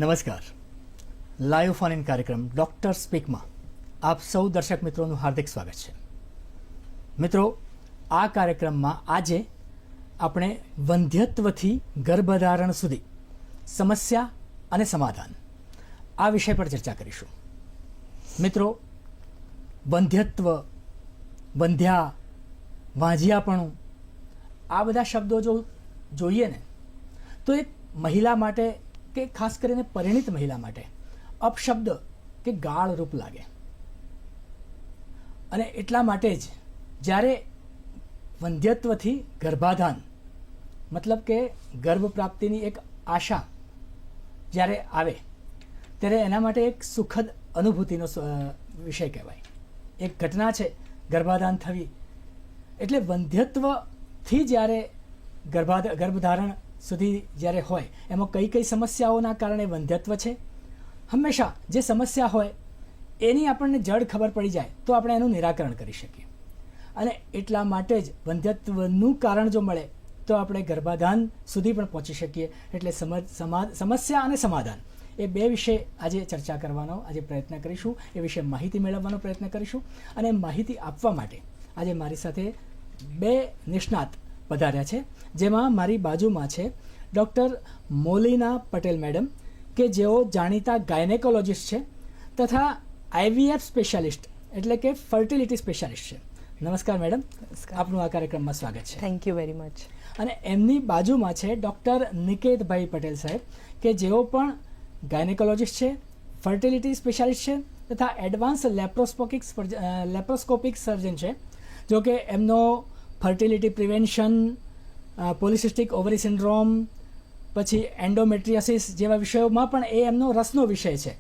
નમસ્કાર. Live phone in કાર્યક્રમ doctor સ્પીકમાં આપ સૌ દર્શક મિત્રોનું હાર્દિક સ્વાગત છે. મિત્રો, આ કાર્યક્રમમાં આજે આપણે વંધ્યત્વથી ગર્ભધારણ સુધી સમસ્યા અને સમાધાન આ વિષય પર ચર્ચા કરીશું. મિત્રો, વંધ્યત્વ, વંધ્યા, વાંઝિયાપણું આ બધા શબ્દો જો જોઈએ ને તો એક મહિલા માટે કે ખાસ કરીને પરિણીત મહિલા માટે અપશબ્દ કે ગાળ રૂપ લાગે. અને એટલા માટે જ જ્યારે વંધ્યત્વથી ગર્ભાધાન મતલબ કે ગર્ભ પ્રાપ્તિની એક આશા જ્યારે આવે ત્યારે એના માટે એક સુખદ અનુભૂતિનો વિષય કહેવાય. એક ઘટના છે ગર્ભાધાન થવી. એટલે વંધ્યત્વથી જ્યારે ગર્ભધારણ સુધી જ્યારે હોય એમાં કઈ કઈ સમસ્યાઓના કારણે વંધ્યત્વ છે, હંમેશા જે સમસ્યા હોય એની આપણને જડ ખબર પડી જાય તો આપણે એનું નિરાકરણ કરી શકીએ. અને એટલા માટે જ વંધ્યત્વનું કારણ જો મળે તો આપણે ગર્ભાધાન સુધી પણ પહોંચી શકીએ. એટલે સમસ્યા અને સમાધાન એ બે વિશે આજે ચર્ચા કરવાનો આજે પ્રયત્ન કરીશું. એ વિશે માહિતી મેળવવાનો પ્રયત્ન કરીશું. અને માહિતી આપવા માટે આજે મારી સાથે બે નિષ્ણાત પધાર્યા છે, જેમાં મારી બાજુમાં છે ડૉક્ટર મોલિના પટેલ મેડમ કે જેઓ જાણીતા ગાયનેકોલોજીસ્ટ છે તથા IVF સ્પેશિયાલિસ્ટ એટલે કે ફર્ટિલિટી સ્પેશિયાલિસ્ટ છે. નમસ્કાર મેડમ, આપનું આ કાર્યક્રમમાં સ્વાગત છે. Thank you very much. અને એમની બાજુમાં છે ડૉક્ટર નિકેતભાઈ પટેલ સાહેબ કે જેઓ પણ ગાયનેકોલોજીસ્ટ છે, ફર્ટિલિટી સ્પેશિયાલિસ્ટ છે તથા એડવાન્સ લેપ્રોસ્કોપિક સર્જન છે. જો કે એમનો ફર્ટિલિટી પ્રિવેન્શન, પોલિસિસ્ટિક ઓવરી સિન્ડ્રોમ, પછી એન્ડોમેટ્રિયોસિસ જેવા વિષયોમાં પણ એ એમનો રસનો વિષય છે.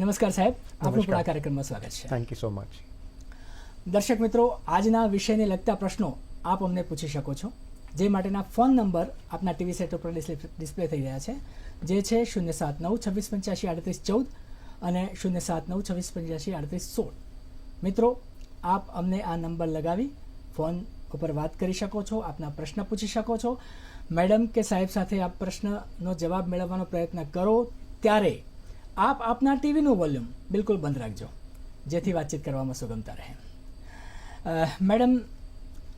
નમસ્કાર સાહેબ, આપનું પણ આ કાર્યક્રમમાં સ્વાગત છે. Thank you so much. દર્શક મિત્રો, આજના વિષયને લગતા પ્રશ્નો આપ અમને પૂછી શકો છો, જે માટેના ફોન નંબર આપના ટીવી સેટ ઉપર ડિસ્પ્લે થઈ રહ્યા છે, જે છે 079-2685-3814 અને 079-2685-3816. મિત્રો, આપ અમને આ નંબર લગાવી ફોન ઉપર વાત કરી શકો છો, આપના પ્રશ્ન પૂછી શકો છો. મેડમ કે સાહેબ સાથે આપ પ્રશ્નનો જવાબ મેળવવાનો પ્રયત્ન કરો ત્યારે આપ આપના ટીવીનું વોલ્યુમ બિલકુલ બંધ રાખજો, જેથી વાતચીત કરવામાં સુગમતા રહે. મેડમ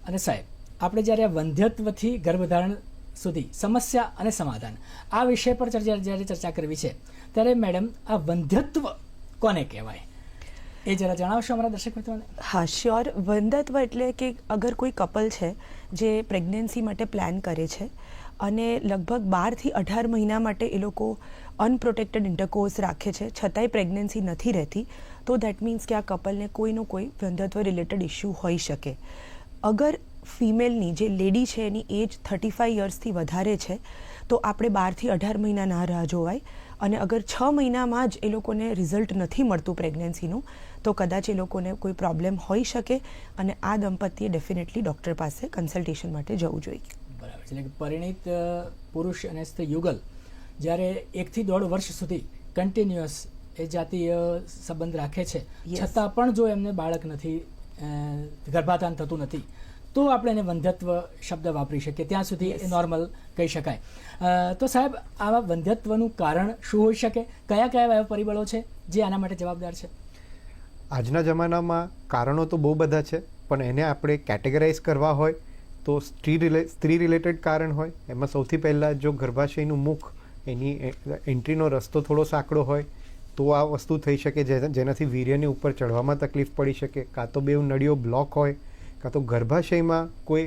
અને સાહેબ, આપણે જ્યારે વંધ્યત્વથી ગર્ભધારણ સુધી સમસ્યા અને સમાધાન આ વિષય પર જ્યારે ચર્ચા કરવી છે ત્યારે મેડમ આ વંધ્યત્વ કોને કહેવાય એ જરા જણાવશો અમારા દર્શક મિત્રોને? હા, શ્યોર. વંધ્યત્વ એટલે કે અગર કોઈ કપલ છે જે પ્રેગ્નન્સી માટે પ્લાન કરે છે અને લગભગ 12 થી 18 મહિના માટે એ લોકો અનપ્રોટેક્ટેડ ઇન્ટરકોર્સ રાખે છે, છતાંય પ્રેગ્નન્સી નથી રહેતી, તો દેટ મીન્સ કે આ કપલને કોઈનો કોઈ વંધ્યત્વ રિલેટેડ ઇસ્યુ હોઈ શકે. અગર ફિમેલની જે લેડી છે એની એજ 35 યર્સથી વધારે છે તો આપણે 12 થી 18 મહિના ના રાહ જોવાય. અને અગર 6 મહિનામાં જ એ લોકોને રિઝલ્ટ નથી મળતું પ્રેગ્નન્સીનું તો કદાચ એ લોકોને કોઈ પ્રોબ્લેમ હોઈ શકે અને આ દંપતીએ ડેફિનેટલી ડૉક્ટર પાસે કન્સલ્ટેશન માટે જવું જોઈએ. બરાબર છે. એટલે કે પરિણીત પુરુષ અને સ્ત્રી યુગલ જ્યારે 1 થી 1.5 વર્ષ સુધી કન્ટિન્યુઅસ એ જાતીય સંબંધ રાખે છે, છતાં પણ જો એમને બાળક નથી, ગર્ભાધાન થતું નથી, તો આપણે એને વંધ્યત્વ શબ્દ વાપરી શકીએ. ત્યાં સુધી એ નોર્મલ કહી શકાય. તો સાહેબ, આવા વંધ્યત્વનું કારણ શું હોઈ શકે? કયા કયા એવા પરિબળો છે જે આના માટે જવાબદાર છે? આજના જમાનામાં કારણો તો બહુ બધા છે, પણ એને આપણે કેટેગરાઇઝ કરવા હોય તો સ્ત્રી રિલેટેડ કારણ હોય. એમાં સૌથી પહેલાં જો ગર્ભાશયનું મુખ, એની એન્ટ્રીનો રસ્તો થોડો સાંકડો હોય તો આ વસ્તુ થઈ શકે, જેનાથી વીર્યની ઉપર ચઢવામાં તકલીફ પડી શકે. કાં તો બેઉ નળીઓ બ્લોક હોય, કાં તો ગર્ભાશયમાં કોઈ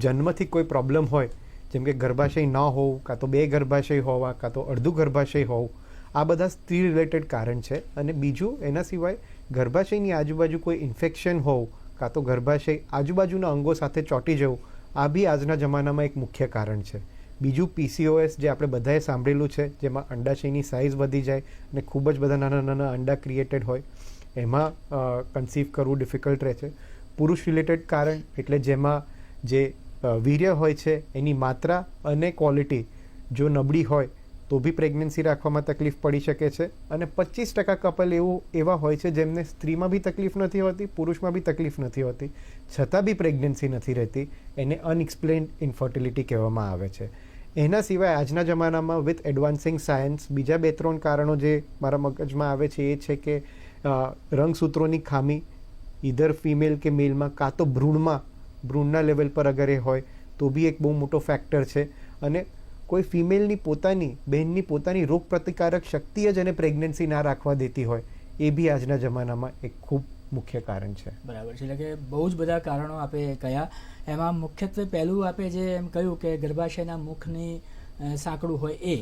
જન્મથી કોઈ પ્રોબ્લેમ હોય, જેમ કે ગર્ભાશય ન હોવું, કાં તો 2 ગર્ભાશય હોવા, કાં તો અડધું ગર્ભાશય હોવું. આ બધા સ્ત્રી રિલેટેડ કારણ છે. અને બીજું એના સિવાય ગર્ભાશયની આજુબાજુ કોઈ ઇન્ફેક્શન હોવું, કાં તો ગર્ભાશય આજુબાજુના અંગો સાથે ચોંટી જવું, આ બી આજના જમાનામાં એક મુખ્ય કારણ છે. બીજું PCOS જે આપણે બધાએ સાંભળેલું છે, જેમાં અંડાશયની સાઇઝ વધી જાય અને ખૂબ જ બધા નાના નાના અંડા ક્રિએટેડ હોય, એમાં કન્સીવ કરવું ડિફિકલ્ટ રહે છે. પુરુષ રિલેટેડ કારણ એટલે જેમાં જે વીર્ય હોય છે એની માત્રા અને ક્વોલિટી જો નબળી હોય તો બી પ્રેગ્નન્સી રાખવામાં તકલીફ પડી શકે છે. અને 25% કપલ એવા હોય છે જેમને સ્ત્રીમાં બી તકલીફ નથી હોતી, પુરુષમાં બી તકલીફ નથી હોતી, છતાં બી પ્રેગ્નન્સી નથી રહેતી. એને અનએક્સપ્લેન્ડ ઇન્ફર્ટિલિટી કહેવામાં આવે છે. એના સિવાય આજના જમાનામાં વિથ એડવાન્સિંગ સાયન્સ બીજા 2-3 કારણો જે મારા મગજમાં આવે છે એ છે કે રંગસૂત્રોની ખામી ઈધર ફિમેલ કે મેલમાં, કાં તો ભ્રૂણના લેવલ પર અગર એ હોય તો બી એક બહુ મોટો ફેક્ટર છે. અને કોઈ ફિમેલની બહેનની પોતાની રોગ પ્રતિકારક શક્તિ જ એને પ્રેગ્નન્સી ના રાખવા દેતી હોય એ બી આજના જમાનામાં એક ખૂબ મુખ્ય કારણ છે. બરાબર છે. એટલે કે બહુ જ બધા કારણો આપણે કયા, એમાં મુખ્યત્વે પહેલું આપણે જે એમ કહ્યું કે ગર્ભાશયના મુખની સાંકડું હોય એ,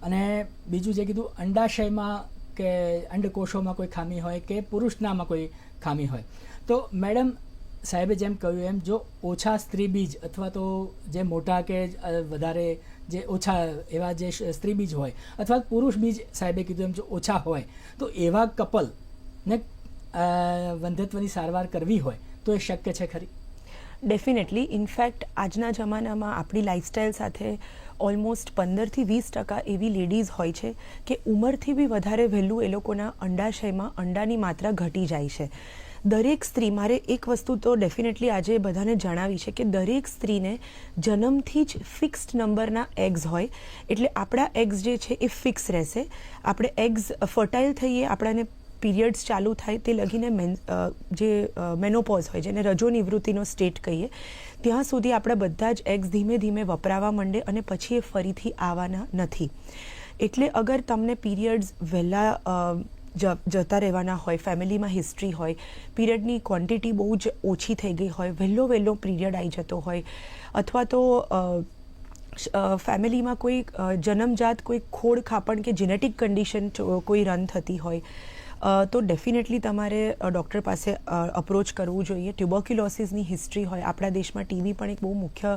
અને બીજું જે કીધું અંડાશયમાં કે અંડકોષોમાં કોઈ ખામી હોય કે પુરુષનામાં કોઈ ખામી હોય. તો મેડમ સાહેબે જેમ કહ્યું એમ જો ઓછા સ્ત્રી બીજ અથવા તો જે મોટા કે વધારે જે ઓછા એવા જે સ્ત્રી બીજ હોય અથવા પુરુષ બીજ સાહેબે કીધું એમ જો ઓછા હોય તો એવા કપલને વંધ્યત્વની સારવાર કરવી હોય તો એ શક્ય છે ખરી? ડેફિનેટલી. ઇનફેક્ટ આજના જમાનામાં આપણી લાઇફસ્ટાઈલ સાથે ઓલમોસ્ટ 15 થી 20% એવી લેડીઝ હોય છે કે ઉંમરથી બી વધારે વહેલું એ લોકોના અંડાશયમાં અંડાની માત્રા ઘટી જાય છે. દરેક સ્ત્રી, મારે એક વસ્તુ તો ડેફિનેટલી આજે બધાને જણાવી છે કે દરેક સ્ત્રીને જન્મથી જ ફિક્સ્ડ નંબરના એગ્સ હોય, એટલે આપણા એગ્સ જે છે એ ફિક્સ રહેશે. આપણે એગ્સ ફર્ટાઇલ થઈએ, આપણાને પીરિયડ્સ ચાલુ થાય તે લગીને જે મેનોપોઝ હોય, જેને રજો નિવૃત્તિનો સ્ટેટ કહીએ, ત્યાં સુધી આપણા બધા જ એગ્સ ધીમે ધીમે વપરાવા માંડે અને પછી એ ફરીથી આવવાના નથી. એટલે અગર તમને પીરિયડ્સ વહેલા જતા રહેવાના હોય, ફેમિલીમાં હિસ્ટ્રી હોય, પીરિયડની ક્વોન્ટિટી બહુ જ ઓછી થઈ ગઈ હોય, વહેલો પીરિયડ આવી જતો હોય, અથવા તો ફેમિલીમાં કોઈ જન્મજાત કોઈ ખોડ ખાપણ કે જેનેટિક કન્ડિશન કોઈ રન થતી હોય, તો ડેફિનેટલી તમારે ડૉક્ટર પાસે અપ્રોચ કરવું જોઈએ. ટ્યુબરક્યુલોસિસની હિસ્ટ્રી હોય, આપણા દેશમાં ટીબી પણ એક બહુ મુખ્ય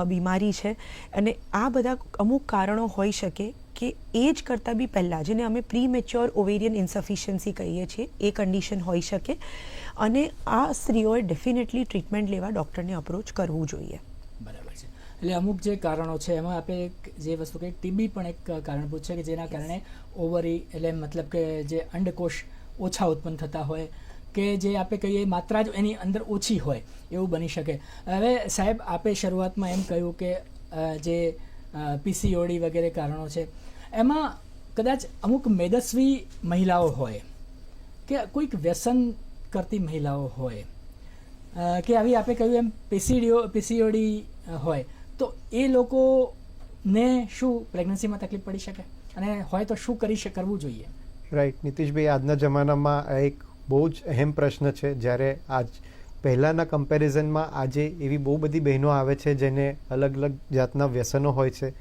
બીમારી છે, અને આ બધા અમુક કારણો હોઈ શકે કે એજ કરતાં બી પહેલાં, જેને અમે પ્રીમેચ્યોર ઓવેરિયન ઇન્સફિશિયન્સી કહીએ છીએ, એ કન્ડિશન હોઈ શકે, અને આ સ્ત્રીઓએ ડેફિનેટલી ટ્રીટમેન્ટ લેવા ડૉક્ટરને અપ્રોચ કરવું જોઈએ. બરાબર છે. એટલે અમુક જે કારણો છે એમાં આપણે જે વસ્તુ કે ટીબી પણ એક કારણભૂત છે કે જેના કારણે ઓવરી એટલે મતલબ કે જે અંડકોષ ઓછા ઉત્પન્ન થતા હોય કે જે આપણે કહીએ માત્રા જ એની અંદર ઓછી હોય એવું બની શકે. હવે સાહેબ આપે શરૂઆતમાં એમ કહ્યું કે જે પીસીઓડી વગેરે કારણો છે એમાં કદાચ અમુક મેદસ્વી મહિલાઓ હોય કે કોઈક વ્યસન કરતી મહિલાઓ હોય કે આવી આપણે કહ્યું એમ પીસીઓડી હોય, તો એ લોકોને શું પ્રેગ્નન્સીમાં તકલીફ પડી શકે અને હોય તો શું કરવું જોઈએ? રાઈટ નીતિશભાઈ, આજના જમાનામાં આ એક બહુ જ અહેમ પ્રશ્ન છે. જ્યારે પહેલાંના કમ્પેરિઝનમાં આજે એવી બહુ બધી બહેનો આવે છે જેને અલગ અલગ જાતના વ્યસનો હોય છે.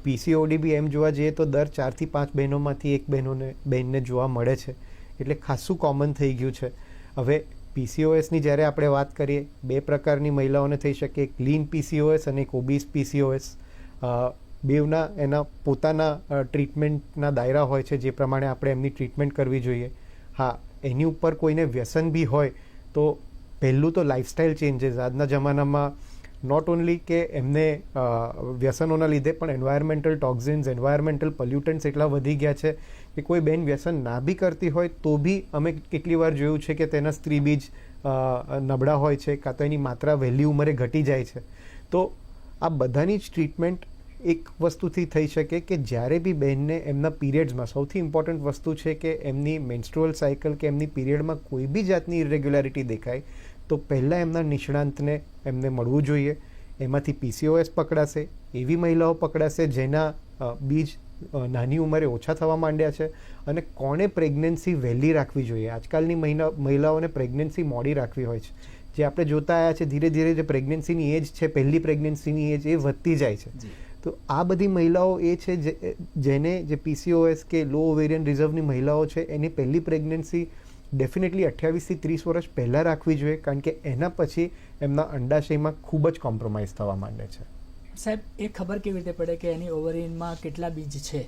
પીસીઓડી બી એમ જોવા જઈએ તો દર 4 થી 5 બહેનોમાંથી એક બહેનને જોવા મળે છે, એટલે ખાસું કોમન થઈ ગયું છે. હવે પીસીઓએસની જ્યારે આપણે વાત કરીએ, 2 પ્રકારની મહિલાઓને થઈ શકે, એક લીન પીસીઓએસ અને એક ઓબીસ પીસીઓએસ. બેવના એના પોતાના ટ્રીટમેન્ટના દાયરા હોય છે, જે પ્રમાણે આપણે એમની ટ્રીટમેન્ટ કરવી જોઈએ. હા, એની ઉપર કોઈને વ્યસન બી હોય તો પહેલું તો લાઇફસ્ટાઇલ ચેન્જીસ. આજના જમાનામાં નોટ ઓનલી કે એમને વ્યસનોના લીધે પણ એન્વાયરમેન્ટલ ટોક્ઝિન્સ, એન્વાયરમેન્ટલ પોલ્યુટન્ટ્સ એટલા વધી ગયા છે કે કોઈ બહેન વ્યસન ના બી કરતી હોય તો બી અમે કેટલી વાર જોયું છે કે તેના સ્ત્રી બીજ નબળા હોય છે, કાં તો એની માત્રા વહેલી ઉંમરે ઘટી જાય છે. તો આ બધાની જ ટ્રીટમેન્ટ એક વસ્તુથી થઈ શકે કે જ્યારે બી બહેનને એમના પીરિયડ્સમાં, સૌથી ઇમ્પોર્ટન્ટ વસ્તુ છે કે એમની મેન્સ્ટ્રુઅલ સાયકલ કે એમની પીરિયડમાં કોઈ બી જાતની ઇરેગ્યુલારિટી દેખાય તો પહેલાં એમના નિષ્ણાંતને એમને મળવું જોઈએ. એમાંથી પીસીઓએસ પકડાશે, એવી મહિલાઓ પકડાશે જેના બીજ નાની ઉંમરે ઓછા થવા માંડ્યા છે, અને કોણે પ્રેગ્નન્સી વહેલી રાખવી જોઈએ. આજકાલની મહિલાઓને પ્રેગ્નન્સી મોડી રાખવી હોય છે. જે આપણે જોતા આવ્યા છે, ધીરે ધીરે જે પ્રેગ્નન્સીની એજ છે, પહેલી પ્રેગ્નન્સીની એજ એ વધતી જાય છે. તો આ બધી મહિલાઓ એ છે જેને જે પીસીઓએસ કે લો ઓવેરિયન રિઝર્વની મહિલાઓ છે એની પહેલી પ્રેગ્નન્સી ડેફિનેટલી 28 થી 30 વર્ષ પહેલાં રાખવી જોઈએ, કારણ કે એના પછી એમના અંડાશયમાં ખૂબ જ કોમ્પ્રોમાઇઝ થવા માંડે છે. સાહેબ, એ ખબર કેવી રીતે પડે કે એની ઓવરીનમાં કેટલા બીજ છે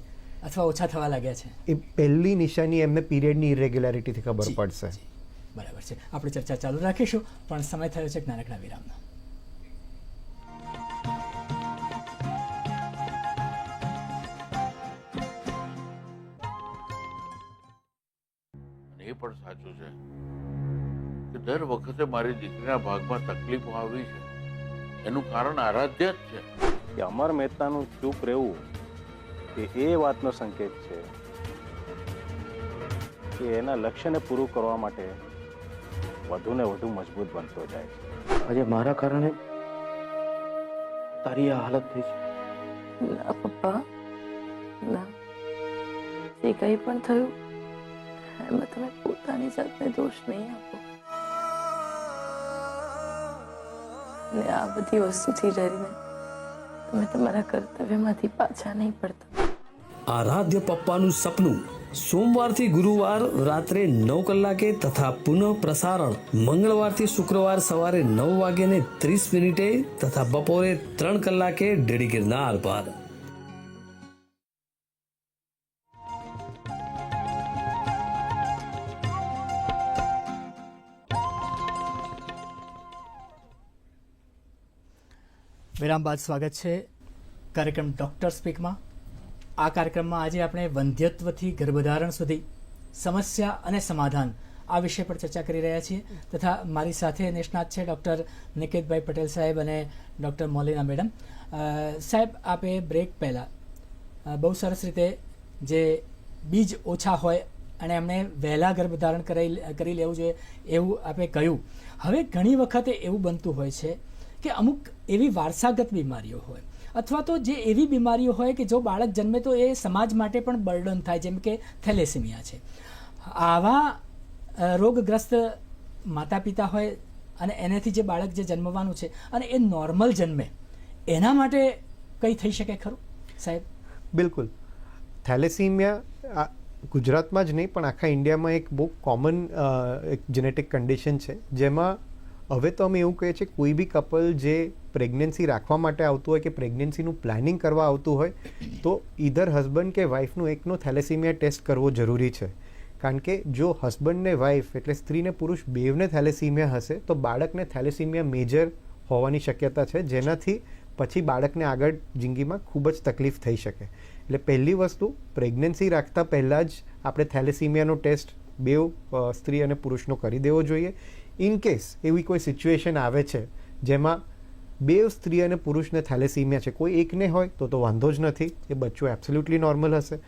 અથવા ઓછા થવા લાગ્યા છે? એ પહેલી નિશાની એમને પીરિયડની ઇરેગ્યુલારિટીથી ખબર પડશે. બરાબર છે. આપણે ચર્ચા ચાલુ રાખીશું, પણ સમય થયો છે એક નાનકડા વિરામનો. એ પણ સાચું છે કે દર વખતે મારી દીકરીના ભાગમાં તકલીફો આવી છે, એનું કારણ આરાધ્ય જ છે. કે અમર મહેતાનું ચૂપ રહેવું એ વાતનો સંકેત છે કે એના લક્ષ્યને પૂરું કરવા માટે વધુ ને વધુ મજબૂત બનતો જાય છે. આજે મારા કારણે તારી આ હાલત થઈ છે. ના પપ્પા, ના. જે કંઈ પણ થયું એમાં તમે પોતાની જાતને દોષ નહીં આપો. ને આ બધી વસ્તુથી ડરીને તમે તમારા કર્તવ્યમાંથી પાછા નહીં પડતા. આરાધ્ય પપ્પાનું સપનું સોમવારથી ગુરુવાર રાત્રે 9 કલાકે તથા પુનઃ પ્રસારણ મંગળવારથી શુક્રવાર સવારે 9:30 તથા બપોરે 3 કલાકે ડીડી ગિરનાર પર. વિરામ બાદ સ્વાગત છે કાર્યક્રમ ડૉક્ટર સ્પીકમાં. આ કાર્યક્રમમાં આજે આપણે વંધ્યત્વથી ગર્ભધારણ સુધી સમસ્યા અને સમાધાન આ વિષય પર ચર્ચા કરી રહ્યા છીએ તથા મારી સાથે નિષ્ણાત છે ડૉક્ટર નિકેતભાઈ પટેલ સાહેબ અને ડૉક્ટર મોલિના મેડમ. સાહેબ, આપે બ્રેક પહેલાં બહુ સરસ રીતે જે બીજ ઓછા હોય અને એમણે વહેલા ગર્ભધારણ કરી લેવું જોઈએ એવું આપે કહ્યું. હવે ઘણી વખતે એવું બનતું હોય છે કે અમુક એવી વારસાગત બીમારીઓ હોય અથવા તો જે એવી બીમારીઓ હોય કે જો બાળક જન્મે તો એ સમાજ માટે પણ બર્ડન થાય, જેમ કે થેલેસેમિયા છે. આવા રોગગ્રસ્ત માતા પિતા હોય અને એનાથી જે બાળક જે જન્મવાનું છે અને એ નોર્મલ જન્મે, એના માટે કંઈ થઈ શકે ખરું સાહેબ? બિલકુલ. થેલેસીમિયા ગુજરાતમાં જ નહીં પણ આખા ઇન્ડિયામાં એક બહુ કોમન એક જેનેટિક કન્ડિશન છે, જેમાં હવે તો અમે એવું કહીએ છીએ કોઈ બી કપલ જે પ્રેગ્નન્સી રાખવા માટે આવતું હોય કે પ્રેગ્નન્સીનું પ્લાનિંગ કરવા આવતું હોય તો ઈધર હસબન્ડ કે વાઈફનું એકનો થેલેસીમિયા ટેસ્ટ કરવો જરૂરી છે. કારણ કે જો હસબન્ડ ને વાઈફ એટલે સ્ત્રી ને પુરુષ બેવને થેલેસીમિયા હશે તો બાળકને થેલેસીમિયા મેજર હોવાની શક્યતા છે, જેનાથી પછી બાળકને આગળ જિંદગીમાં ખૂબ જ તકલીફ થઈ શકે. એટલે પહેલી વસ્તુ, પ્રેગ્નન્સી રાખતા પહેલાં જ આપણે થેલેસીમિયાનો ટેસ્ટ બેવ સ્ત્રી અને પુરુષનો કરી દેવો જોઈએ. ઇન કેસ એવી કોઈ સિચ્યુએશન આવે છે જેમાં બેવ સ્ત્રી અને પુરુષને થેલેસીમિયા છે, કોઈ એકને હોય તો વાંધો જ નથી, એ બચ્ચું એબ્સોલ્યુટલી નોર્મલ હશે.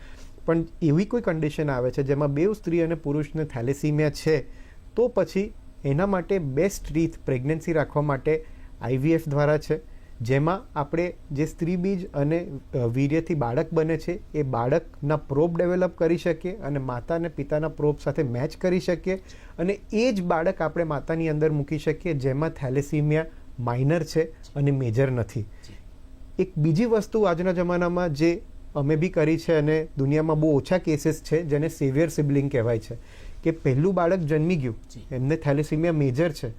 પણ એવી કોઈ કન્ડિશન આવે છે જેમાં બેવ સ્ત્રી અને પુરુષને થેલેસીમિયા છે તો પછી એના માટે બેસ્ટ રીત પ્રેગ્નન્સી રાખવા માટે IVF દ્વારા છે, જેમાં આપણે જે સ્ત્રી બીજ અને વીર્યથી બાળક બને છે એ બાળકના પ્રોબ ડેવલપ કરી શકીએ અને માતા અને પિતાના પ્રોબ સાથે મેચ કરી શકીએ અને એ જ બાળક આપણે માતાની અંદર મૂકી શકીએ જેમાં થેલેસીમિયા માઇનર છે અને મેજર નથી. એક બીજી વસ્તુ આજના જમાનામાં જે અમે બી કરી છે અને દુનિયામાં બહુ ઓછા કેસીસ છે જેને સેવિયર સિબલિંગ કહેવાય છે કે પહેલું બાળક જન્મી ગયું, એમને થેલેસીમિયા મેજર છે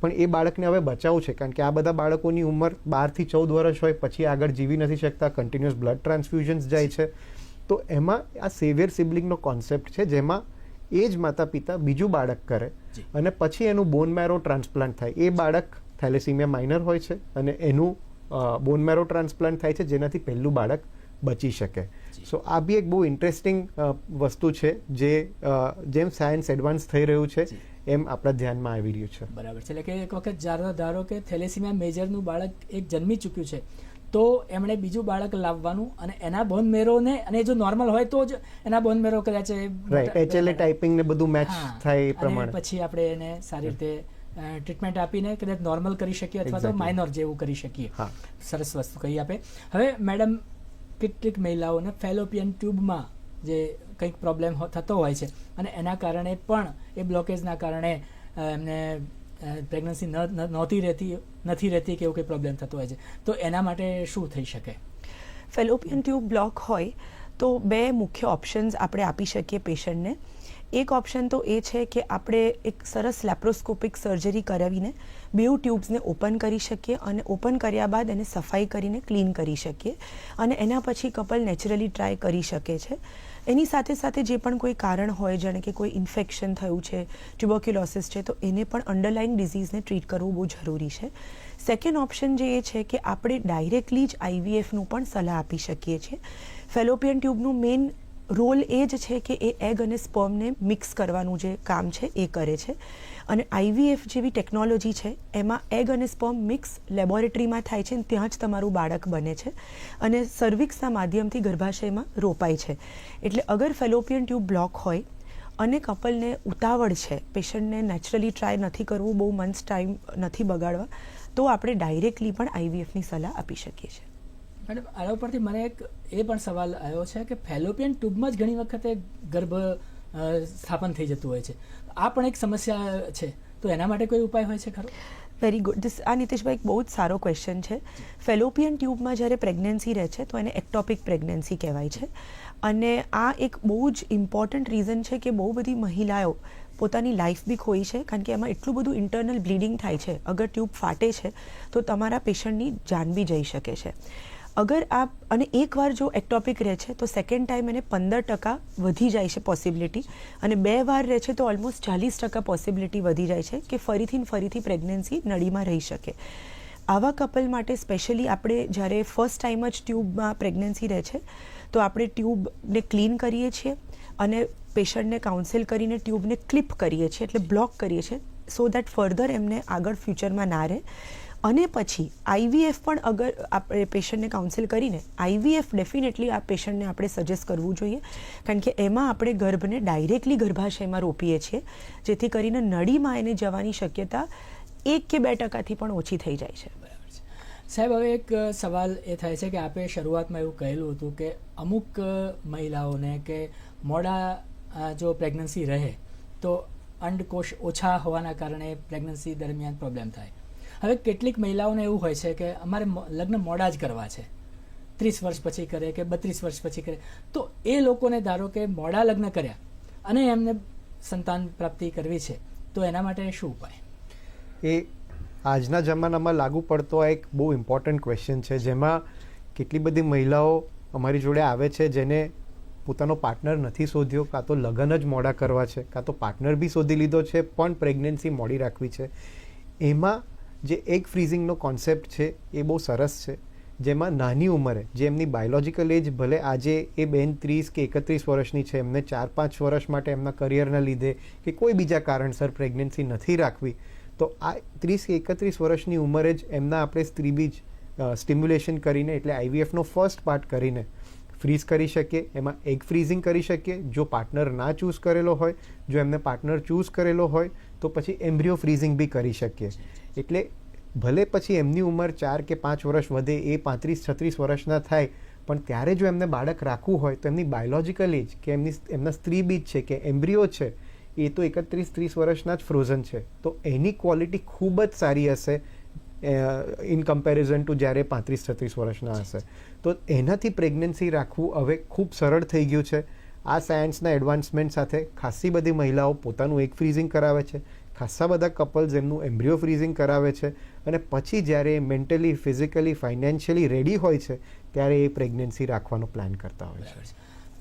પણ એ બાળકને હવે બચાવવું છે, કારણ કે આ બધા બાળકોની ઉંમર 12 થી 14 વર્ષ હોય, પછી આગળ જીવી નથી શકતા, કન્ટિન્યુઅસ બ્લડ ટ્રાન્સફ્યુઝન્સ જાય છે. તો એમાં આ સેવિયર સિબલિંગનો કોન્સેપ્ટ છે જેમાં એ જ માતા પિતા બીજું બાળક કરે અને પછી એનું બોન મેરો ટ્રાન્સપ્લાન્ટ થાય. એ બાળક થેલેસીમિયા માઇનર હોય છે અને એનું બોન મેરો ટ્રાન્સપ્લાન્ટ થાય છે જેનાથી પહેલું બાળક બચી શકે. સો આ બી એક બહુ ઇન્ટરેસ્ટિંગ વસ્તુ છે જે જેમ સાયન્સ એડવાન્સ થઈ રહ્યું છે એમ આપણા ધ્યાનમાં આવી રહ્યું છે. બરાબર છે. એટલે કે એક વખત જ્યારે ધારો કે થેલેસીમિયા મેજરનું બાળક એક જન્મી ચૂક્યું છે તો એમણે બીજું બાળક લાવવાનું અને એના બોન મેરોને, અને જો નોર્મલ હોય તો જ એના બોન મેરો કદાચ રાઈટ HLA ટાઈપિંગ ને બધું મેચ થાય એ પ્રમાણે પછી આપણે એને સારી રીતે ટ્રીટમેન્ટ આપીને કદાચ નોર્મલ કરી શકીએ અથવા તો માઇનોર જેવું કરી શકીએ. સરસ વસ્તુ કહી આપે. હવે મેડમ, કેટલીક મહિલાઓને ફેલોપિયન ટ્યુબમાં જે કંઈક પ્રોબ્લેમ થતો હોય છે અને એના કારણે પણ એ બ્લોકેજના કારણે એમને પ્રેગ્નન્સી નથી રહેતી કે એવું કંઈ પ્રોબ્લેમ થતો હોય છે, તો એના માટે શું થઈ શકે? ફેલોપિયન ટ્યુબ બ્લોક હોય તો બે મુખ્ય ઓપ્શન્સ આપણે આપી શકીએ પેશન્ટને. એક ઓપ્શન તો એ છે કે આપણે એક સરસ લેપ્રોસ્કોપિક સર્જરી કરાવીને બેઉ ટ્યુબ્સને ઓપન કરી શકીએ અને ઓપન કર્યા બાદ એને સફાઈ કરીને ક્લીન કરી શકીએ અને એના પછી કપલ નેચરલી ટ્રાય કરી શકે છે. એની સાથે સાથે જે પણ કોઈ કારણ હોય, જાણે કે કોઈ ઇન્ફેક્શન થયું છે, ટ્યુબરક્યુલોસિસ છે, તો એને પણ અંડરલાઇન ડિઝીઝને ટ્રીટ કરવું બહુ જરૂરી છે. સેકન્ડ ઓપ્શન જે એ છે કે આપણે ડાયરેક્ટલી જ IVFનું પણ સલાહ આપી શકીએ છીએ. ફેલોપિયન ટ્યુબનું મેઇન રોલ એ જ છે કે એ એગ અને સ્પર્મને મિક્સ કરવાનું જે કામ છે એ કરે છે. અને IVF જેવી ટેકનોલોજી છે એમાં એગ અને સ્પર્મ મિક્સ લેબોરેટરીમાં થાય છે અને ત્યાં જ તમારું બાળક બને છે અને સર્વિક્સના માધ્યમથી ગર્ભાશયમાં રોપાય છે. એટલે અગર ફેલોપિયન ટ્યુબ બ્લોક હોય અને કપલને ઉતાવળ છે, પેશન્ટને નેચરલી ટ્રાય નથી કરવું, બહુ મંથ્સ ટાઈમ નથી બગાડવા, તો આપણે ડાયરેક્ટલી પણ IVFની સલાહ આપી શકીએ છીએ. મેડમ, આના ઉપરથી મને એક એ પણ સવાલ આવ્યો છે કે ફેલોપિયન ટ્યુબમાં જ ઘણી વખતે ગર્ભ સ્થાપન થઈ જતું હોય છે. આ પણ એક સમસ્યા છે, તો એના માટે કોઈ ઉપાય હોય છે ખરો? Very good. આ નીતિશભાઈ એક બહુ જ સારો ક્વેશ્ચન છે. ફેલોપિયન ટ્યુબમાં જ્યારે પ્રેગ્નન્સી રહે છે તો એને એક્ટોપિક પ્રેગ્નન્સી કહેવાય છે. અને આ એક બહુ જ ઇમ્પોર્ટન્ટ રીઝન છે કે બહુ બધી મહિલાઓ પોતાની લાઈફ બી ખોઈ છે, કારણ કે એમાં એટલું બધું ઇન્ટરનલ બ્લીડિંગ થાય છે. અગર ટ્યુબ ફાટે છે તો તમારા પેશન્ટની જાન બી જઈ શકે છે. અગર આપ અને એકવાર જો એક્ટોપિક રહે છે તો સેકન્ડ ટાઈમ એને 15% વધી જાય છે પોસિબિલિટી, અને 2 વાર રહે છે તો ઓલમોસ્ટ 40% પોસિબિલિટી વધી જાય છે કે ફરીથી પ્રેગ્નન્સી નળીમાં રહી શકે. આવા કપલ માટે સ્પેશિયલી આપણે જ્યારે ફર્સ્ટ ટાઈમ જ ટ્યુબમાં પ્રેગ્નન્સી રહે છે તો આપણે ટ્યુબને ક્લીન કરીએ છીએ અને પેશન્ટને કાઉન્સેલ કરીને ટ્યુબને ક્લિપ કરીએ છીએ, એટલે બ્લોક કરીએ છીએ, સો દેટ ફર્ધર એમને આગળ ફ્યુચરમાં ના રહે. અને પછી IVF પણ અગર આપણે પેશન્ટને કાઉન્સેલ કરીને IVF ડેફિનેટલી આ પેશન્ટને આપણે સજેસ્ટ કરવું જોઈએ, કારણ કે એમાં આપણે ગર્ભને ડાયરેક્ટલી ગર્ભાશયમાં રોપીએ છીએ, જેથી કરીને નળીમાં એને જવાની શક્યતા 1 કે 2% પણ ઓછી થઈ જાય છે. બરાબર છે. સાહેબ, હવે એક સવાલ એ થાય છે કે આપે શરૂઆતમાં એવું કહેલું હતું કે અમુક મહિલાઓને કે મોડા જો પ્રેગ્નન્સી રહે તો અંડકોષ ઓછા હોવાના કારણે પ્રેગ્નન્સી દરમિયાન પ્રોબ્લેમ થાય. હવે કેટલીક મહિલાઓને એવું હોય છે કે અમારે લગ્ન મોડા જ કરવા છે, 30 વર્ષ પછી કરે કે 32 વર્ષ પછી કરે, તો એ લોકોને ધારો કે મોડા લગ્ન કર્યા અને એમને સંતાન પ્રાપ્તિ કરવી છે, તો એના માટે શું ઉપાય? એ આજના જમાનામાં લાગુ પડતો આ એક બહુ ઇમ્પોર્ટન્ટ ક્વેશ્ચન છે, જેમાં કેટલી બધી મહિલાઓ અમારી જોડે આવે છે જેને પોતાનો પાર્ટનર નથી શોધ્યો, કાં તો લગ્ન જ મોડા કરવા છે, કાં તો પાર્ટનર બી શોધી લીધો છે પણ પ્રેગ્નન્સી મોડી રાખવી છે. એમાં જે એગ ફ્રીઝિંગનો કોન્સેપ્ટ છે એ બહુ સરસ છે, જેમાં નાની ઉંમરે જે એમની બાયોલોજિકલ એજ ભલે આજે એ બેન 30 કે 31 વર્ષની છે, એમને 4-5 વર્ષ માટે એમના કરિયરના લીધે કે કોઈ બીજા કારણસર પ્રેગ્નન્સી નથી રાખવી, તો આ 30 કે 31 વર્ષની ઉંમરે જ એમના આપણે સ્ત્રીબીજ સ્ટિમ્યુલેશન કરીને, એટલે IVFનો ફર્સ્ટ પાર્ટ કરીને ફ્રીઝ કરી શકીએ. એમાં એગ ફ્રીઝિંગ કરી શકીએ. જો પાર્ટનર ના ચૂઝ કરેલો હોય, જો એમને પાર્ટનર ચૂઝ કરેલો હોય તો પછી એમ્બ્રિયો ફ્રીઝિંગ બી કરી શકીએ. એટલે ભલે પછી એમની ઉંમર 4 કે 5 વર્ષ વધે, એ 35-36 વર્ષના થાય, પણ ત્યારે જો એમને બાળક રાખવું હોય તો એમની બાયોલોજિકલ એજ કે એમના સ્ત્રી બીજ છે કે એમ્બ્રિયો છે એ તો 31-30 વર્ષના જ ફ્રોઝન છે, તો એની ક્વોલિટી ખૂબ જ સારી હશે ઇન કમ્પેરિઝન ટુ જ્યારે 35-36 વર્ષના હશે. તો એનાથી પ્રેગ્નન્સી રાખવું હવે ખૂબ સરળ થઈ ગયું છે. આ સાયન્સના એડવાન્સમેન્ટ સાથે ખાસી બધી મહિલાઓ પોતાનું એગ ફ્રીઝિંગ કરાવે છે, ખાસા બધા કપલ્સ એમનું એમ્બ્રિયો ફ્રીઝિંગ કરાવે છે, અને પછી જ્યારે મેન્ટલી, ફિઝિકલી, ફાઇનાન્શિયલી રેડી હોય છે ત્યારે એ પ્રેગ્નન્સી રાખવાનો પ્લાન કરતા હોય છે.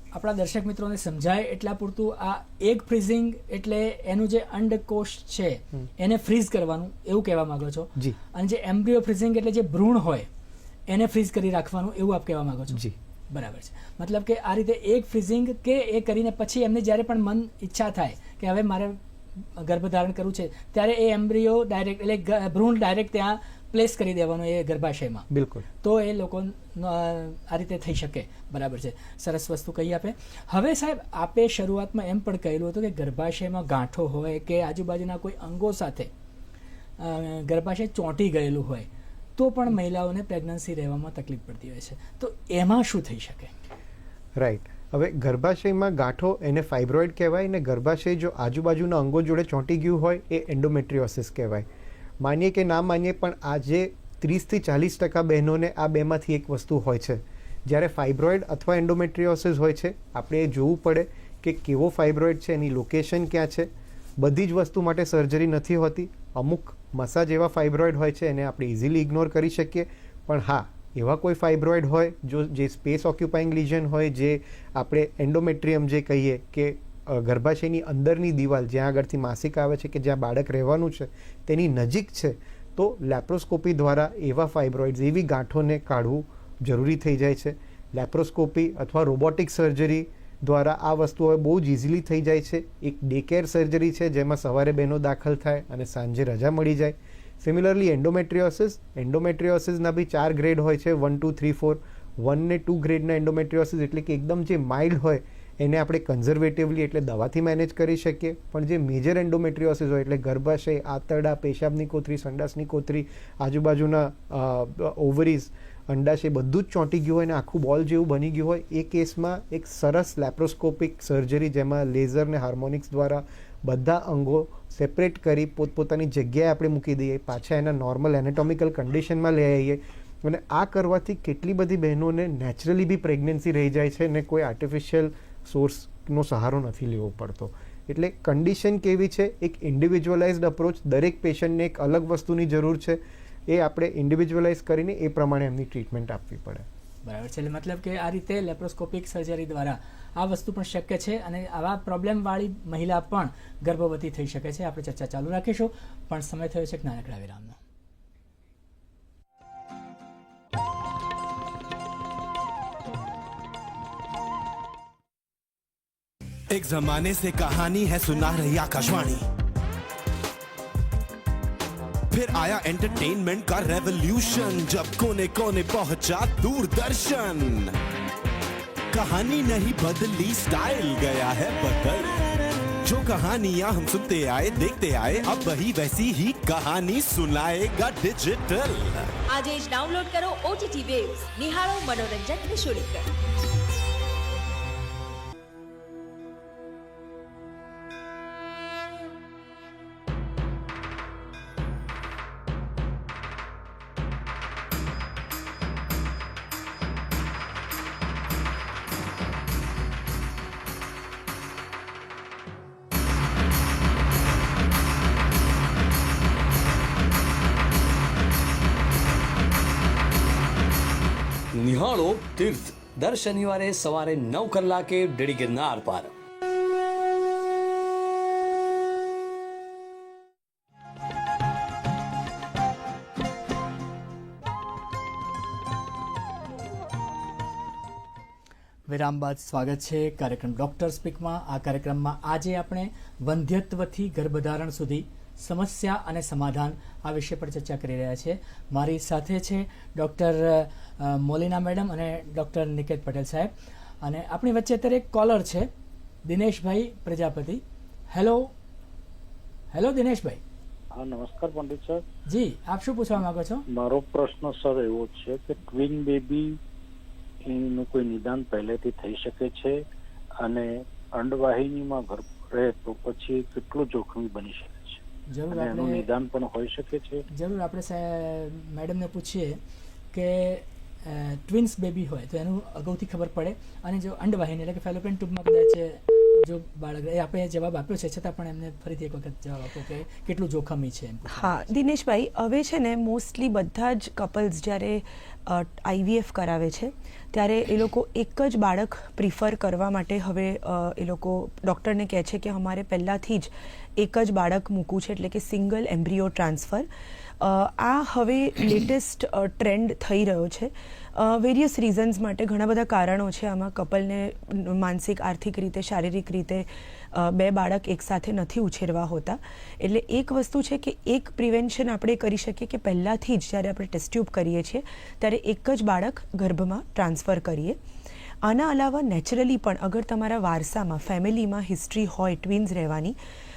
આપણા દર્શક મિત્રોને સમજાય એટલા પૂરતું આ એગ ફ્રીઝિંગ એટલે એનું જે અંડકોષ છે એને ફ્રીઝ કરવાનું એવું કહેવા માંગો છો? જી. અને જે એમ્બ્રિયો ફ્રીઝિંગ એટલે જે ભ્રૂણ હોય એને ફ્રીઝ કરી રાખવાનું એવું આપ કહેવા માંગો છો? જી, બરાબર છે. મતલબ કે આ રીતે એગ ફ્રીઝિંગ કે એ કરીને પછી એમને જ્યારે પણ મન ઈચ્છા થાય કે હવે મારે ગર્ભધારણ કરવું છે ત્યારે એ એમ્બ્રિયો ડાયરેક્ટ એટલે ભ્રૂણ ડાયરેક્ટ ત્યાં પ્લેસ કરી દેવાનો એ ગર્ભાશયમાં. બિલકુલ. તો એ લોકો આ રીતે થઈ શકે. બરાબર છે. સરસ વસ્તુ કહી આપે. હવે સાહેબ, આપે શરૂઆતમાં એમ પણ કહેલું હતું કે ગર્ભાશયમાં ગાંઠો હોય કે આજુબાજુના કોઈ અંગો સાથે ગર્ભાશય ચોંટી ગયેલું હોય તો પણ મહિલાઓને પ્રેગ્નન્સી રહેવામાં તકલીફ પડતી હોય છે, તો એમાં શું થઈ શકે? રાઈટ. હવે ગર્ભાશયમાં ગાંઠો એને ફાઇબ્રોઇડ કહેવાય, ને ગર્ભાશય જો આજુબાજુના અંગો જોડે ચોંટી ગયું હોય એ એન્ડોમેટ્રિયોસિસ કહેવાય. માનીએ કે ના માનીએ પણ આજે 30-40% બહેનોને આ બેમાંથી એક વસ્તુ હોય છે. જ્યારે ફાઇબ્રોઇડ અથવા એન્ડોમેટ્રિયોસિસ હોય છે, આપણે એ જોવું પડે કે કેવો ફાઇબ્રોઇડ છે, એની લોકેશન ક્યાં છે. બધી જ વસ્તુ માટે સર્જરી નથી હોતી. અમુક મસાજ એવા ફાઇબ્રોઇડ હોય છે એને આપણે ઇઝીલી ઇગ્નોર કરી શકીએ, પણ હા, એવા કોઈ ફાઇબ્રોઇડ હોય જે સ્પેસ ઓક્યુપાઈંગ લિઝન હોય, જે આપણે એન્ડોમેટ્રિયમ જે કહીએ કે ગર્ભાશયની અંદરની દિવાલ જ્યાં આગળથી માસિક આવે છે કે જ્યાં બાળક રહેવાનું છે તેની નજીક છે, તો લેપ્રોસ્કોપી દ્વારા એવા ફાઇબ્રોઇડ્સ, એવી ગાંઠોને કાઢવું જરૂરી થઈ જાય છે. લેપ્રોસ્કોપી અથવા રોબોટિક સર્જરી દ્વારા આ વસ્તુ હવે બહુ જ ઇઝીલી થઈ જાય છે. એક ડે કેર સર્જરી છે જેમાં સવારે બહેનો દાખલ થાય અને સાંજે રજા મળી જાય. સિમિલરલી એન્ડોમેટ્રિયોસિસના બી 4 ગ્રેડ હોય છે, 1, 2, 3, 4. 1 ને 2 ગ્રેડના એન્ડોમેટ્રિયોસિસ એટલે કે એકદમ જે માઇલ્ડ હોય એને આપણે કન્ઝર્વેટિવલી એટલે દવાથી મેનેજ કરી શકીએ. પણ જે મેજર એન્ડોમેટ્રિયોસિસ હોય એટલે ગર્ભાશય, આંતરડા, પેશાબની કોથળી, સંડાસની કોથળી, આજુબાજુના ઓવરીઝ, અંડાશય બધું જ ચોંટી ગયું હોય અને આખું બોલ જેવું બની ગયું હોય, એ કેસમાં એક સરસ લેપ્રોસ્કોપિક સર્જરી જેમાં લેઝર ને હાર્મોનિક્સ દ્વારા બધા અંગો સેપરેટ કરી પોતપોતાની જગ્યાએ આપણે મૂકી દઈએ, પાછા એના નોર્મલ એનેટોમિકલ કન્ડિશનમાં લઈ આવીએ. અને આ કરવાથી કેટલી બધી બહેનોને નેચરલી બી પ્રેગ્નન્સી રહી જાય છે ને કોઈ આર્ટિફિશિયલ સોર્સનો સહારો નથી લેવો પડતો. એટલે કન્ડિશન કેવી છે, એક ઇન્ડિવિજ્યુઅલાઇઝડ અપ્રોચ, દરેક પેશન્ટને એક અલગ વસ્તુની જરૂર છે, એ આપણે ઇન્ડિવિજ્યુઅલાઇઝ કરીને એ પ્રમાણે એમની ટ્રીટમેન્ટ આપવી પડે. બરાબર છે. એટલે મતલબ કે આ રીતે લેપ્રોસ્કોપિક સર્જરી દ્વારા આ વસ્તુ પણ શક્ય છે અને આવા પ્રોબ્લેમવાળી મહિલા પણ ગર્ભવતી થઈ શકે છે. આપણે ચર્ચા ચાલુ રાખીશું, પણ સમય થયો છે એક નાનકડા વિરામનો. एक जमाने से कहानी है सुना रही आकाशवाणी, फिर आया एंटरटेनमेंट का रेवोल्यूशन, जब कोने कोने पहुंचा दूरदर्शन. कहानी नहीं बदली, स्टाइल गया है बदल. जो कहानियां हम सुनते आए देखते आए, अब वही वैसी ही कहानी सुनाएगा डिजिटल. આજે જ ડાઉનલોડ કરો OTT વેવ્સ, નિહાળો મનોરંજન નિઃશુલ્ક. નિહાળો તીર્થ દર શનિવારે સવારે 9 કલાકે ડીડી ગિરનાર પર. વિરામ બાદ સ્વાગત છે કાર્યક્રમ ડૉક્ટર સ્પીકમાં. આ કાર્યક્રમમાં આજે આપણે વંધ્યત્વથી ગર્ભધારણ સુધી સમસ્યા અને સમાધાન આ વિષય પર ચર્ચા કરી રહ્યા છીએ. મારી સાથે છે ડૉક્ટર મોલિના મેડમ અને ડૉક્ટર નિકેત પટેલ સાહેબ. અને આપણી વચ્ચે અત્યારે એક કોલર છે, દિનેશભાઈ પ્રજાપતિ. Hello hello Dineshbhai. હા, નમસ્કાર પંડિત સર. જી, આપ શું પૂછવા માંગો છો? મારો પ્રશ્ન સર એવો છે કે ટ્વિન બેબી એનું કોઈ નિદાન પહેલેથી થઈ શકે છે અને અંડવાહિનીમાં ગર્ભ રહે તો પછી કેટલું જોખમી બની શકે છે? જરૂર, અને એનું નિદાન પણ હોઈ શકે છે? જરૂર, આપણે મેડમને પૂછીએ કે ટ્વિન્સ બેબી હોય તો એનું અગાઉથી ખબર પડે, અને જો અંડવાહિની એટલે કે ફેલોપિયન ટ્યુબમાં કદાચ જો બાળક, એ આપણે જવાબ આપ્યો છે, છતાં પણ એમને ફરીથી એક વખત જવાબ આપો કે કેટલું જોખમી છે. હા દિનેશભાઈ, હવે છે ને મોસ્ટલી બધા જ કપલ્સ જ્યારે IVF કરાવે છે ત્યારે એ લોકો એક જ બાળક પ્રિફર કરવા માટે હવે એ લોકો ડૉક્ટરને કહે છે કે અમારે પહેલાંથી જ એક જ બાળક મૂકવું છે, એટલે કે સિંગલ એમ્બ્રિયો ટ્રાન્સફર. આ હવે લેટેસ્ટ ટ્રેન્ડ થઈ રહ્યો છે. વેરિયસ રીઝન્સ માટે ઘણા બધા કારણો છે આમાં. કપલને માનસિક, આર્થિક રીતે, શારીરિક રીતે બે બાળક એકસાથે નથી ઉછેરવા હોતા. એટલે એક વસ્તુ છે કે એક પ્રિવેન્શન આપણે કરી શકીએ કે પહેલાંથી જ જ્યારે આપણે ટેસ્ટ ટ્યુબ કરીએ છીએ ત્યારે એક જ બાળક ગર્ભમાં ટ્રાન્સફર કરીએ. આના અલાવા નેચરલી પણ અગર તમારા વારસામાં, ફેમિલીમાં હિસ્ટ્રી હોય ટ્વિન્સ રહેવાની,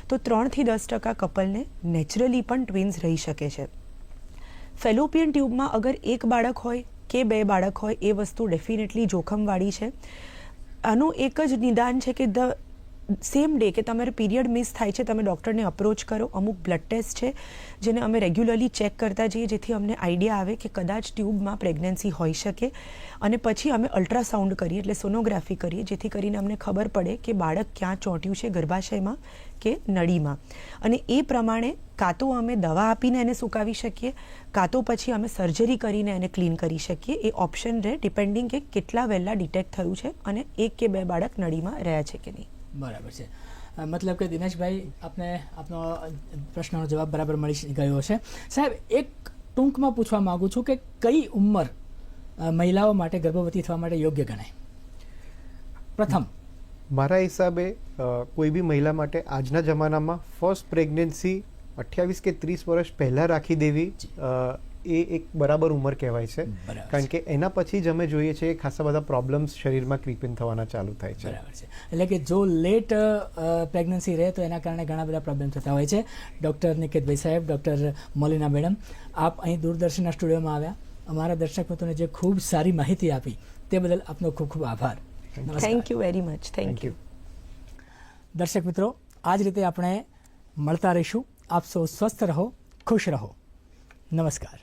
તો 3 થી 10% કપલને નેચરલી પણ ટ્વિન્સ રહી શકે છે. ફેલોપિયન ટ્યુબમાં અગર એક બાળક હોય કે બે બાળક હોય એ વસ્તુ ડેફિનેટલી જોખમવાળી છે. આનું એક જ નિદાન છે કે ધ સેમ ડે કે તમારે પીરિયડ મિસ થાય છે, તમે ડૉક્ટરને અપ્રોચ કરો. અમુક બ્લડ ટેસ્ટ છે જેને અમે રેગ્યુલરલી ચેક કરતા જઈએ જેથી અમને આઈડિયા આવે કે કદાચ ટ્યુબમાં પ્રેગ્નન્સી હોઈ શકે, અને પછી અમે અલ્ટ્રાસાઉન્ડ કરીએ એટલે સોનોગ્રાફી કરીએ જેથી કરીને અમને ખબર પડે કે બાળક ક્યાં ચોંટ્યું છે, ગર્ભાશયમાં કે નળીમાં. અને એ પ્રમાણે કાં તો અમે દવા આપીને એને સુકાવી શકીએ, કાં તો પછી અમે સર્જરી કરીને એને ક્લીન કરી શકીએ. એ ઓપ્શન રહે ડિપેન્ડિંગ કે કેટલા વહેલા ડિટેક્ટ થયું છે અને 1 કે 2 બાળક નળીમાં રહ્યા છે કે નહીં. બરાબર છે. મતલબ કે દિનેશભાઈ, આપનો પ્રશ્નનો જવાબ બરાબર મળી ગયો છે. સાહેબ, એક ટૂંકમાં પૂછવા માંગુ છું કે કઈ ઉંમર મહિલાઓ માટે ગર્ભવતી થવા માટે યોગ્ય ગણાય? પ્રથમ મારા હિસાબે કોઈ બી મહિલા માટે આજના જમાનામાં ફર્સ્ટ પ્રેગ્નન્સી 28 કે 30 વર્ષ પહેલાં રાખી દેવી એ એક બરાબર ઉંમર કહેવાય છે. બરાબર કારણ કે એના પછી જ અમે જોઈએ છીએ કે ખાસા બધા પ્રોબ્લેમ્સ શરીરમાં ક્રીપિન થવાના ચાલુ થાય છે. બરાબર છે. એટલે કે જો લેટ પ્રેગ્નન્સી રહે તો એના કારણે ઘણા બધા પ્રોબ્લેમ થતા હોય છે. ડૉક્ટર નિકેતભાઈ સાહેબ, ડૉક્ટર મોલિના મેડમ, આપ અહીં દૂરદર્શનના સ્ટુડિયોમાં આવ્યા, અમારા દર્શક મિત્રોને જે ખૂબ સારી માહિતી આપી તે બદલ આપનો ખૂબ ખૂબ આભાર. નમસ્કાર. Thank you very much. Thank you. દર્શક મિત્રો, આ જ રીતે આપણે મળતા રહીશું. આપ સૌ સ્વસ્થ રહો, ખુશ રહો. નમસ્કાર.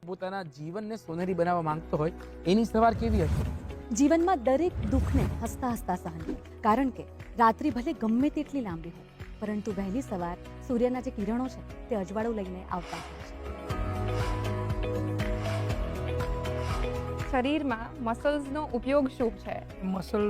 પોતાના જીવનને સોનેરી બનાવવા માંગતો હોય એની સવાર કેવી હશે? જીવનમાં દરેક દુઃખને હસતા હસતા સહન કરો. કારણ કે રાત્રિ ભલે ગમે તેટલી લાંબી હોય, પરંતુ વહેલી સવાર સૂર્યના જે કિરણો છે તે અજવાળું લઈને આવતા હોય છે. શરીરમાં મસલ્સનો ઉપયોગ શું છે? મસલનો